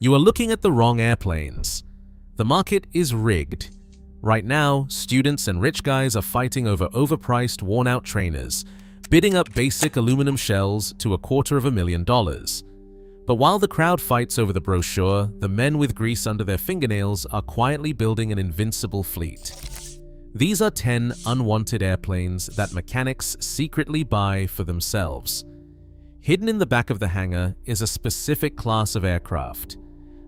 You are looking at the wrong airplanes. The market is rigged. Right now, students and rich guys are fighting over overpriced, worn-out trainers, bidding up basic aluminum shells to $250,000. But while the crowd fights over the brochure, the men with grease under their fingernails are quietly building an invincible fleet. These are 10 unwanted airplanes that mechanics secretly buy for themselves. Hidden in the back of the hangar is a specific class of aircraft.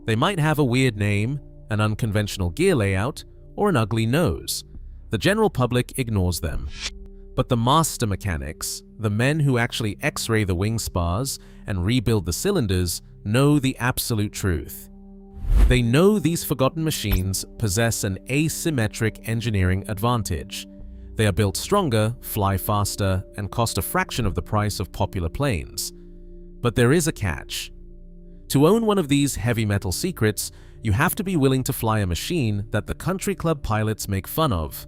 They might have a weird name, an unconventional gear layout, or an ugly nose. The general public ignores them. But the master mechanics, the men who actually X-ray the wing spars and rebuild the cylinders, know the absolute truth. They know these forgotten machines possess an asymmetric engineering advantage. They are built stronger, fly faster, and cost a fraction of the price of popular planes. But there is a catch. To own one of these heavy metal secrets, you have to be willing to fly a machine that the country club pilots make fun of.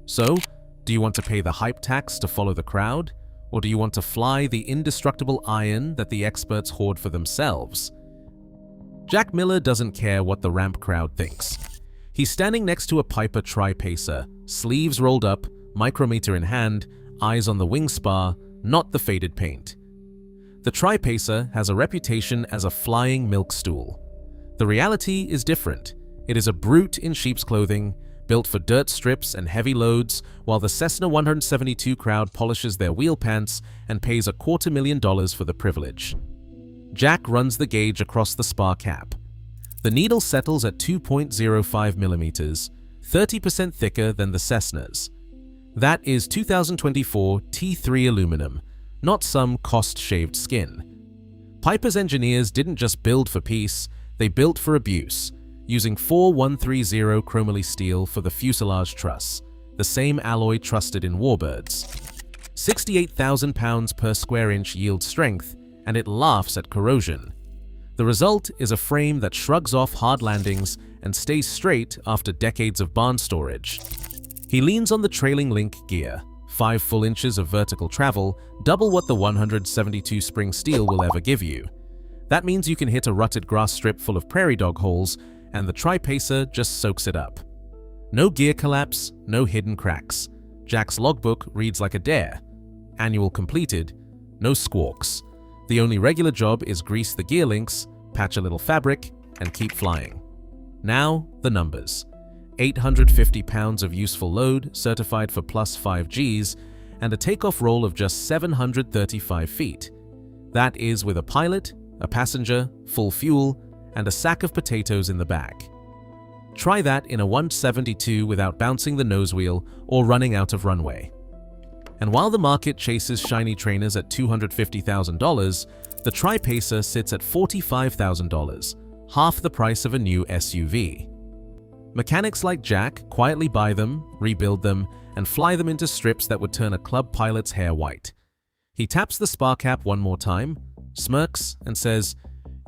So, do you want to pay the hype tax to follow the crowd? Or do you want to fly the indestructible iron that the experts hoard for themselves? Jack Miller doesn't care what the ramp crowd thinks. He's standing next to a Piper tri-pacer, sleeves rolled up, micrometer in hand, eyes on the wing spar, not the faded paint. The tri-pacer has a reputation as a flying milk stool. The reality is different. It is a brute in sheep's clothing, built for dirt strips and heavy loads, while the Cessna 172 crowd polishes their wheel pants and pays $250,000 for the privilege. Jack runs the gauge across the spar cap. The needle settles at 2.05 millimeters, 30% thicker than the Cessna's. That is 2024 T3 aluminum, not some cost-shaved skin. Piper's engineers didn't just build for peace, they built for abuse, using 4130 chromoly steel for the fuselage truss, the same alloy trusted in warbirds. 68,000 pounds per square inch yield strength, and it laughs at corrosion. The result is a frame that shrugs off hard landings and stays straight after decades of barn storage. He leans on the trailing link gear, 5 full inches of vertical travel, double what the 172 spring steel will ever give you. That means you can hit a rutted grass strip full of prairie dog holes, and the tri-pacer just soaks it up. No gear collapse, no hidden cracks. Jack's logbook reads like a dare. Annual completed, no squawks. The only regular job is grease the gear links, patch a little fabric, and keep flying. Now, the numbers. 850 pounds of useful load, certified for plus 5 Gs, and a takeoff roll of just 735 feet. That is with a pilot, a passenger, full fuel, and a sack of potatoes in the back. Try that in a 172 without bouncing the nose wheel or running out of runway. And while the market chases shiny trainers at $250,000, the tri-pacer sits at $45,000, half the price of a new SUV. Mechanics like Jack quietly buy them, rebuild them, and fly them into strips that would turn a club pilot's hair white. He taps the spar cap one more time, smirks, and says,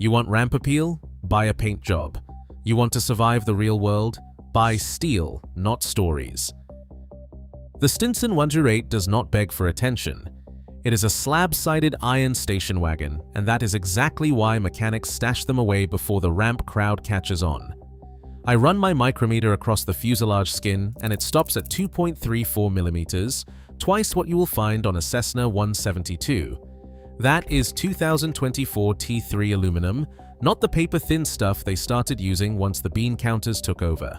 "You want ramp appeal? Buy a paint job. You want to survive the real world? Buy steel, not stories." The Stinson 108 does not beg for attention. It is a slab-sided iron station wagon, and that is exactly why mechanics stash them away before the ramp crowd catches on. I run my micrometer across the fuselage skin, and it stops at 2.34 millimeters, twice what you will find on a Cessna 172. That is 2024 T3 aluminum, not the paper-thin stuff they started using once the bean counters took over.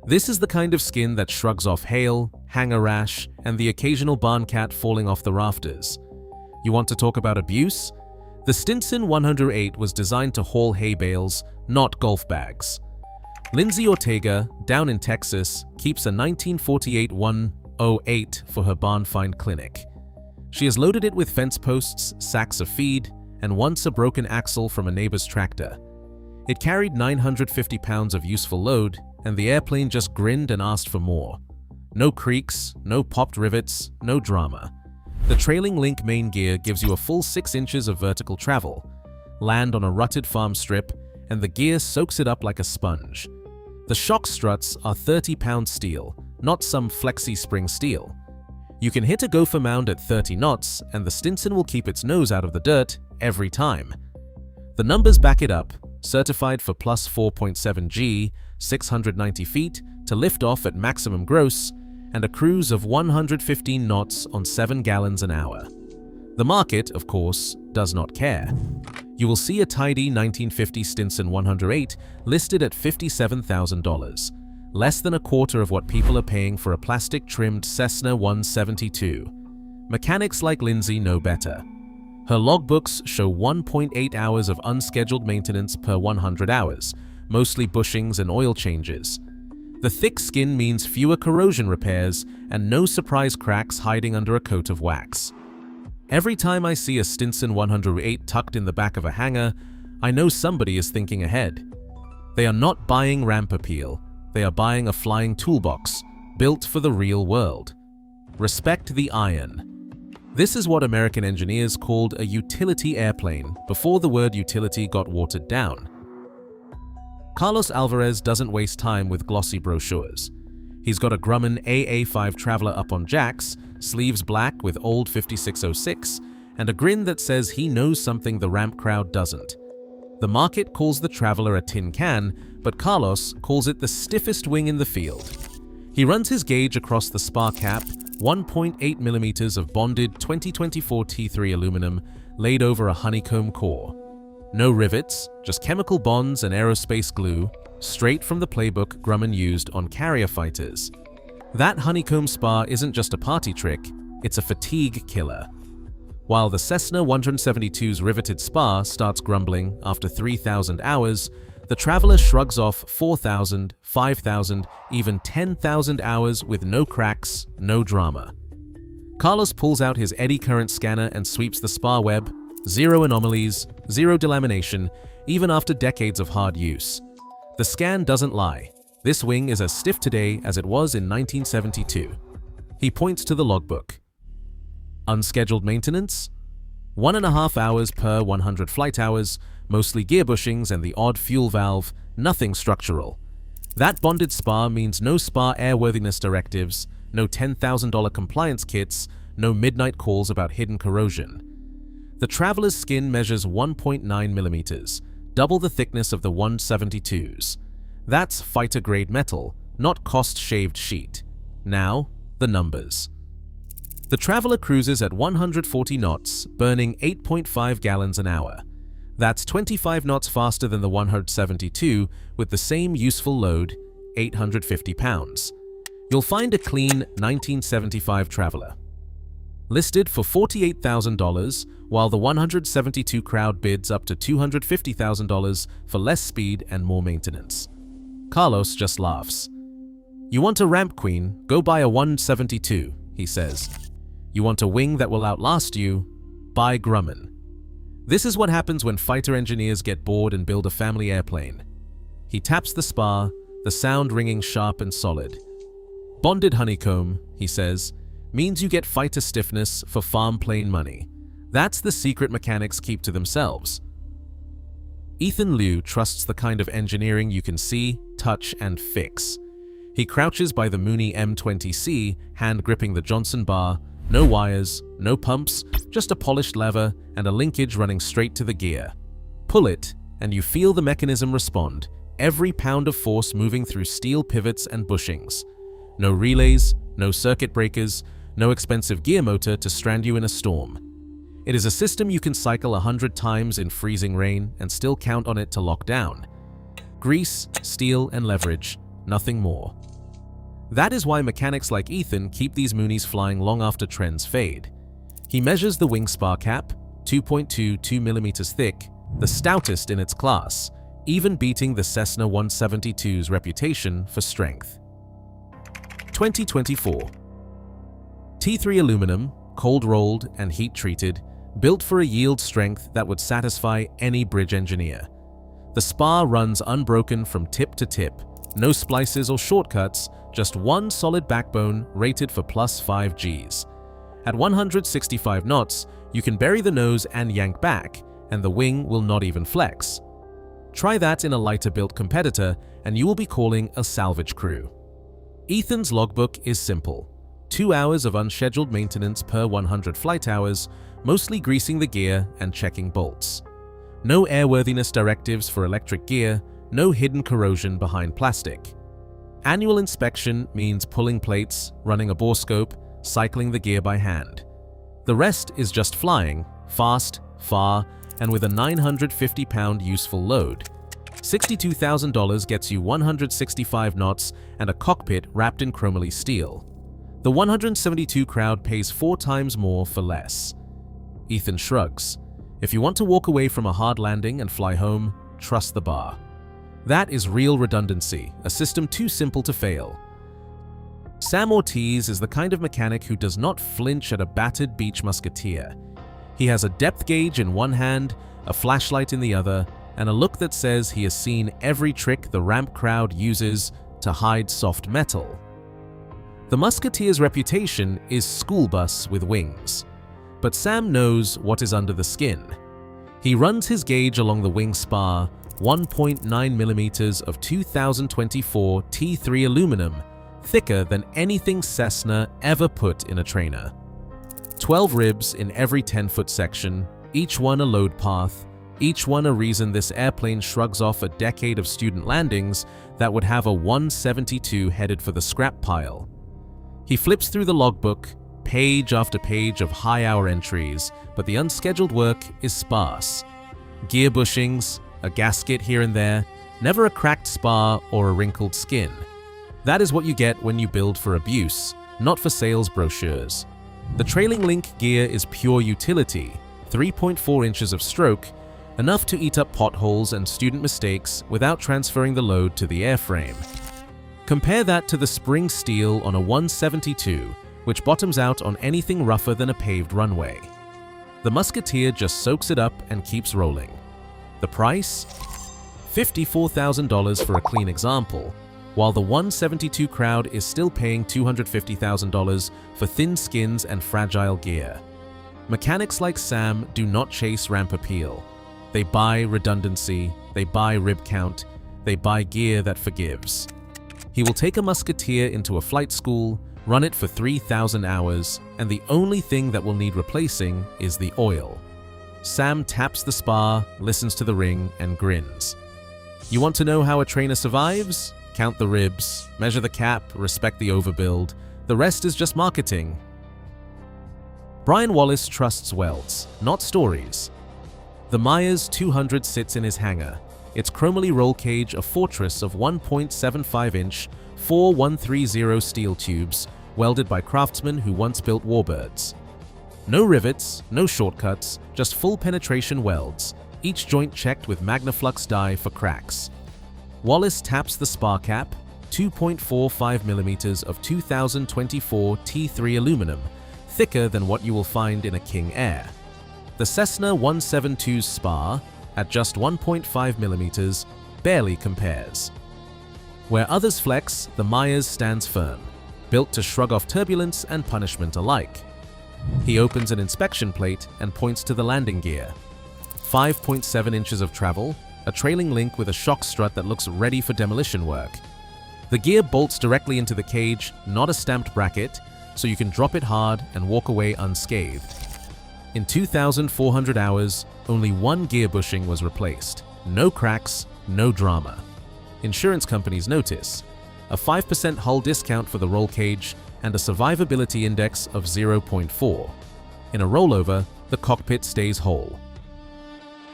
This is the kind of skin that shrugs off hail, hangar rash, and the occasional barn cat falling off the rafters. You want to talk about abuse? The Stinson 108 was designed to haul hay bales, not golf bags. Lindsay Ortega, down in Texas, keeps a 1948 108 for her barn find clinic. She has loaded it with fence posts, sacks of feed, and once a broken axle from a neighbor's tractor. It carried 950 pounds of useful load, and the airplane just grinned and asked for more. No creaks, no popped rivets, no drama. The trailing link main gear gives you a full 6 inches of vertical travel, land on a rutted farm strip, and the gear soaks it up like a sponge. The shock struts are 30-pound steel, not some flexi spring steel. You can hit a gopher mound at 30 knots, and the Stinson will keep its nose out of the dirt every time. The numbers back it up. certified for plus 4.7 G, 690 feet, to lift off at maximum gross, and a cruise of 115 knots on 7 gallons an hour. The market, of course, does not care. You will see a tidy 1950 Stinson 108 listed at $57,000, less than a quarter of what people are paying for a plastic-trimmed Cessna 172. Mechanics like Lindsay know better. Her logbooks show 1.8 hours of unscheduled maintenance per 100 hours, mostly bushings and oil changes. The thick skin means fewer corrosion repairs and no surprise cracks hiding under a coat of wax. Every time I see a Stinson 108 tucked in the back of a hangar, I know somebody is thinking ahead. They are not buying ramp appeal, they are buying a flying toolbox, built for the real world. Respect the iron. This is what American engineers called a utility airplane before the word utility got watered down. Carlos Alvarez doesn't waste time with glossy brochures. He's got a Grumman AA5 Traveler up on jacks, sleeves black with old 5606, and a grin that says he knows something the ramp crowd doesn't. The market calls the Traveler a tin can, but Carlos calls it the stiffest wing in the field. He runs his gauge across the spar cap, 1.8 millimeters of bonded 2024 T3 aluminum laid over a honeycomb core. No rivets, just chemical bonds and aerospace glue, straight from the playbook Grumman used on carrier fighters. That honeycomb spar isn't just a party trick, it's a fatigue killer. While the Cessna 172's riveted spar starts grumbling after 3,000 hours, the Traveler shrugs off 4,000, 5,000, even 10,000 hours with no cracks, no drama. Carlos pulls out his eddy current scanner and sweeps the spar web, zero anomalies, zero delamination, even after decades of hard use. The scan doesn't lie. This wing is as stiff today as it was in 1972. He points to the logbook. Unscheduled maintenance? 1.5 hours per 100 flight hours, mostly gear bushings and the odd fuel valve, nothing structural. That bonded spar means no spar airworthiness directives, no $10,000 compliance kits, no midnight calls about hidden corrosion. The Traveler's skin measures 1.9 millimeters, double the thickness of the 172's. That's fighter-grade metal, not cost-shaved sheet. Now, the numbers. The Traveler cruises at 140 knots, burning 8.5 gallons an hour. That's 25 knots faster than the 172 with the same useful load, 850 pounds. You'll find a clean 1975 Traveler. Listed for $48,000, while the 172 crowd bids up to $250,000 for less speed and more maintenance. Carlos just laughs. You want a ramp queen? Go buy a 172, he says. You want a wing that will outlast you? Buy Grumman. This is what happens when fighter engineers get bored and build a family airplane. He taps the spar, the sound ringing sharp and solid. Bonded honeycomb, he says, means you get fighter stiffness for farm plane money. That's the secret mechanics keep to themselves. Ethan Liu trusts the kind of engineering you can see, touch, and fix. He crouches by the Mooney M20C, hand gripping the Johnson bar, no wires, no pumps, just a polished lever and a linkage running straight to the gear. Pull it, and you feel the mechanism respond, every pound of force moving through steel pivots and bushings. No relays, no circuit breakers, no expensive gear motor to strand you in a storm. It is a system you can cycle 100 times in freezing rain and still count on it to lock down. Grease, steel, and leverage, nothing more. That is why mechanics like Ethan keep these Moonies flying long after trends fade. He measures the wing spar cap, 2.22 millimeters thick, the stoutest in its class, even beating the Cessna 172's reputation for strength. 2024. T3 aluminum, cold-rolled and heat-treated, built for a yield strength that would satisfy any bridge engineer. The spar runs unbroken from tip to tip, no splices or shortcuts, just one solid backbone rated for plus 5 Gs. At 165 knots, you can bury the nose and yank back, and the wing will not even flex. Try that in a lighter-built competitor, and you will be calling a salvage crew. Ethan's logbook is simple. 2 hours of unscheduled maintenance per 100 flight hours, mostly greasing the gear and checking bolts. No airworthiness directives for electric gear, no hidden corrosion behind plastic. Annual inspection means pulling plates, running a borescope, cycling the gear by hand. The rest is just flying, fast, far, and with a 950-pound useful load. $62,000 gets you 165 knots and a cockpit wrapped in chromoly steel. The 172 crowd pays 4 times more for less. Ethan shrugs. If you want to walk away from a hard landing and fly home, trust the bar. That is real redundancy, a system too simple to fail. Sam Ortiz is the kind of mechanic who does not flinch at a battered Beech Musketeer. He has a depth gauge in one hand, a flashlight in the other, and a look that says he has seen every trick the ramp crowd uses to hide soft metal. The Musketeer's reputation is school bus with wings. But Sam knows what is under the skin. He runs his gauge along the wing spar, 1.9 mm of 2024 T3 aluminum, thicker than anything Cessna ever put in a trainer. 12 ribs in every 10-foot section, each one a load path, each one a reason this airplane shrugs off a decade of student landings that would have a 172 headed for the scrap pile. He flips through the logbook, page after page of high-hour entries, but the unscheduled work is sparse. Gear bushings, a gasket here and there, never a cracked spar or a wrinkled skin. That is what you get when you build for abuse, not for sales brochures. The trailing link gear is pure utility, 3.4 inches of stroke, enough to eat up potholes and student mistakes without transferring the load to the airframe. Compare that to the spring steel on a 172, which bottoms out on anything rougher than a paved runway. The Musketeer just soaks it up and keeps rolling. The price? $54,000 for a clean example, while the 172 crowd is still paying $250,000 for thin skins and fragile gear. Mechanics like Sam do not chase ramp appeal. They buy redundancy, they buy rib count, they buy gear that forgives. He will take a Musketeer into a flight school, run it for 3,000 hours, and the only thing that will need replacing is the oil. Sam taps the spar, listens to the ring, and grins. You want to know how a trainer survives? Count the ribs, measure the cap, respect the overbuild. The rest is just marketing. Brian Wallace trusts welds, not stories. The Meyers 200 sits in his hangar, its chromoly roll cage a fortress of 1.75-inch 4130 steel tubes welded by craftsmen who once built warbirds. No rivets, no shortcuts, just full penetration welds, each joint checked with Magnaflux dye for cracks. Wallace taps the spar cap, 2.45 mm of 2024 T3 aluminum, thicker than what you will find in a King Air. The Cessna 172's spar, at just 1.5 mm, barely compares. Where others flex, the Meyers stands firm, built to shrug off turbulence and punishment alike. He opens an inspection plate and points to the landing gear. 5.7 inches of travel, a trailing link with a shock strut that looks ready for demolition work. The gear bolts directly into the cage, not a stamped bracket, so you can drop it hard and walk away unscathed. In 2,400 hours, only one gear bushing was replaced. No cracks, no drama. Insurance companies notice. A 5% hull discount for the roll cage and a survivability index of 0.4. In a rollover, the cockpit stays whole.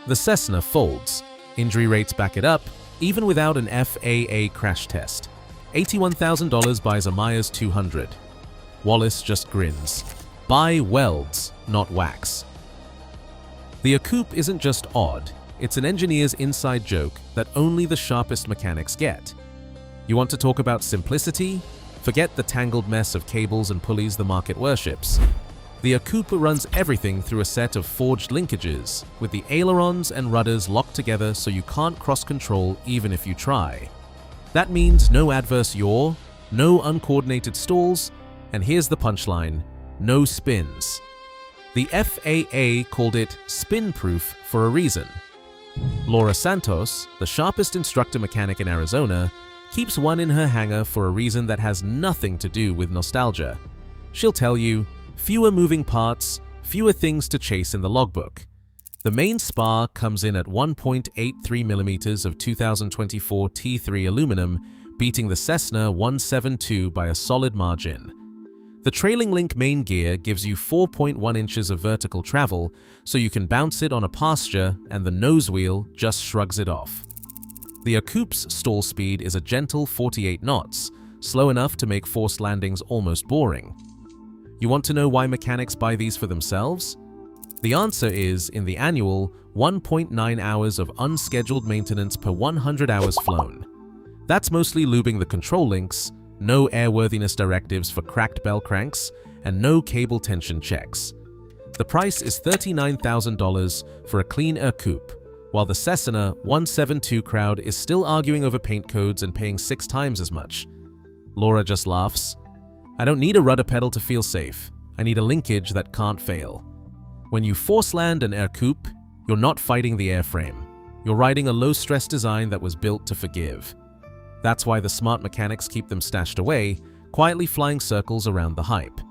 The Cessna folds. Injury rates back it up, even without an FAA crash test. $81,000 buys a Meyers 200. Wallace just grins. Buy welds, not wax. The Ercoupe isn't just odd, it's an engineer's inside joke that only the sharpest mechanics get. You want to talk about simplicity? Forget the tangled mess of cables and pulleys the market worships. The Ercoupe runs everything through a set of forged linkages, with the ailerons and rudders locked together so you can't cross-control even if you try. That means no adverse yaw, no uncoordinated stalls, and here's the punchline: no spins. The FAA called it spin-proof for a reason. Laura Santos, the sharpest instructor mechanic in Arizona, keeps one in her hangar for a reason that has nothing to do with nostalgia. She'll tell you, fewer moving parts, fewer things to chase in the logbook. The main spar comes in at 1.83mm of 2024 T3 aluminum, beating the Cessna 172 by a solid margin. The trailing link main gear gives you 4.1 inches of vertical travel, so you can bounce it on a pasture and the nose wheel just shrugs it off. The Ercoupe's stall speed is a gentle 48 knots, slow enough to make forced landings almost boring. You want to know why mechanics buy these for themselves? The answer is in the annual 1.9 hours of unscheduled maintenance per 100 hours flown. That's mostly lubing the control links, no airworthiness directives for cracked bell cranks, and no cable tension checks. The price is $39,000 for a clean Ercoupe, while the Cessna 172 crowd is still arguing over paint codes and paying 6 times as much. Laura just laughs. I don't need a rudder pedal to feel safe. I need a linkage that can't fail. When you force land an Ercoupe, you're not fighting the airframe. You're riding a low-stress design that was built to forgive. That's why the smart mechanics keep them stashed away, quietly flying circles around the hype.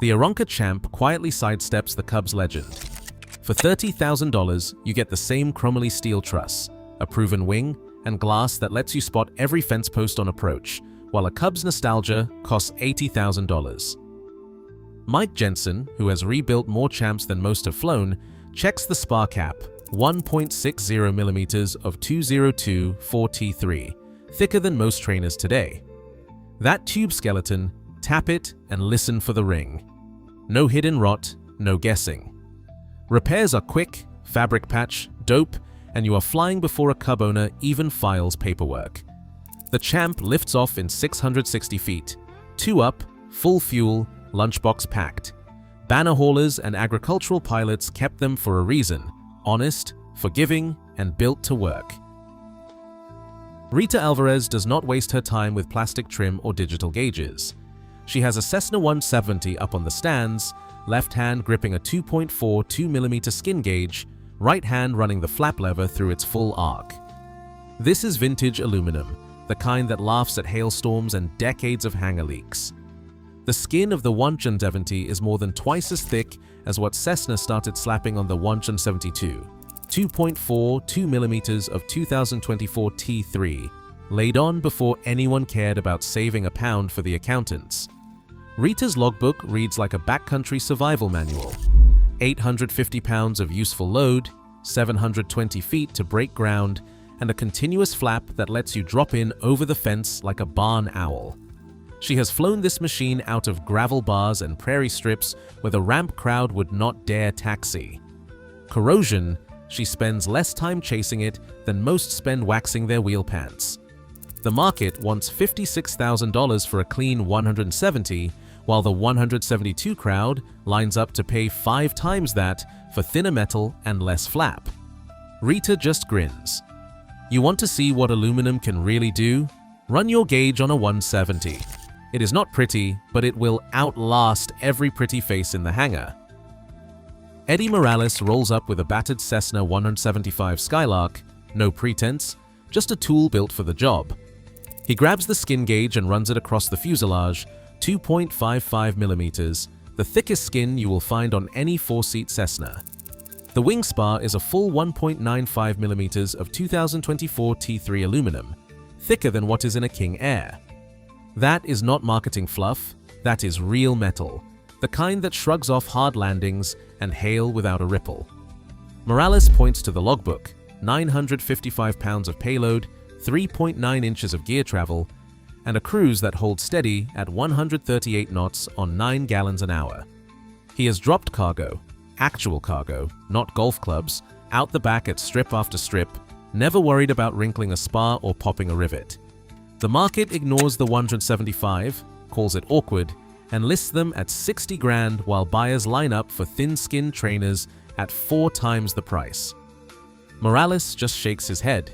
The Aeronca Champ quietly sidesteps the Cub's legend. For $30,000, you get the same chromoly steel truss, a proven wing, and glass that lets you spot every fence post on approach, while a Cub's nostalgia costs $80,000. Mike Jensen, who has rebuilt more Champs than most have flown, checks the spar cap, 1.60mm of 2024 T3, thicker than most trainers today. That tube skeleton, tap it and listen for the ring. No hidden rot, no guessing. Repairs are quick, fabric patch, dope, and you are flying before a Cub owner even files paperwork. The Champ lifts off in 660 feet, 2 up, full fuel, lunchbox packed. Banner haulers and agricultural pilots kept them for a reason: honest, forgiving, and built to work. Rita Alvarez does not waste her time with plastic trim or digital gauges. She has a Cessna 170 up on the stands, left hand gripping a 2.42mm skin gauge, right hand running the flap lever through its full arc. This is vintage aluminum, the kind that laughs at hailstorms and decades of hangar leaks. The skin of the 170 is more than twice as thick as what Cessna started slapping on the 172, 2.42mm of 2024 T3, laid on before anyone cared about saving a pound for the accountants. Rita's logbook reads like a backcountry survival manual. 850 pounds of useful load, 720 feet to break ground, and a continuous flap that lets you drop in over the fence like a barn owl. She has flown this machine out of gravel bars and prairie strips where the ramp crowd would not dare taxi. Corrosion, she spends less time chasing it than most spend waxing their wheel pants. The market wants $56,000 for a clean 170, while the 172 crowd lines up to pay 5 times that for thinner metal and less flap. Rita just grins. You want to see what aluminum can really do? Run your gauge on a 170. It is not pretty, but it will outlast every pretty face in the hangar. Eddie Morales rolls up with a battered Cessna 175 Skylark, no pretense, just a tool built for the job. He grabs the skin gauge and runs it across the fuselage, 2.55mm, the thickest skin you will find on any 4-seat Cessna. The wing spar is a full 1.95mm of 2024 T3 aluminum, thicker than what is in a King Air. That is not marketing fluff, that is real metal, the kind that shrugs off hard landings and hail without a ripple. Morales points to the logbook, 955 pounds of payload, 3.9 inches of gear travel, and a cruise that holds steady at 138 knots on 9 gallons an hour. He has dropped cargo, actual cargo, not golf clubs, out the back at strip after strip, never worried about wrinkling a spar or popping a rivet. The market ignores the 175, calls it awkward, and lists them at 60 grand while buyers line up for thin-skinned trainers at 4 times the price. Morales just shakes his head.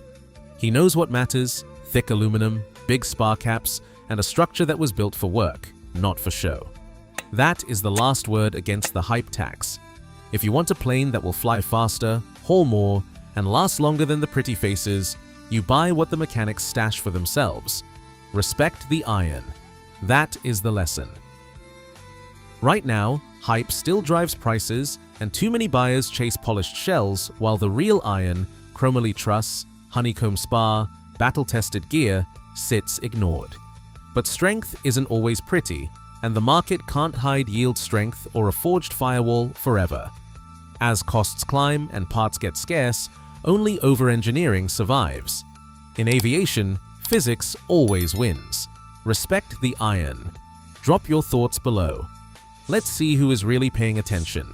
He knows what matters: thick aluminum, big spar caps, and a structure that was built for work, not for show. That is the last word against the hype tax. If you want a plane that will fly faster, haul more, and last longer than the pretty faces, you buy what the mechanics stash for themselves. Respect the iron. That is the lesson. Right now, Hype still drives prices, and too many buyers chase polished shells while the real iron, chromoly truss, honeycomb spar, battle-tested gear sits ignored. But strength isn't always pretty, and the market can't hide yield strength or a forged firewall forever. As costs climb and parts get scarce, only over-engineering survives. In aviation, physics always wins. Respect the iron. Drop your thoughts below. Let's see who is really paying attention.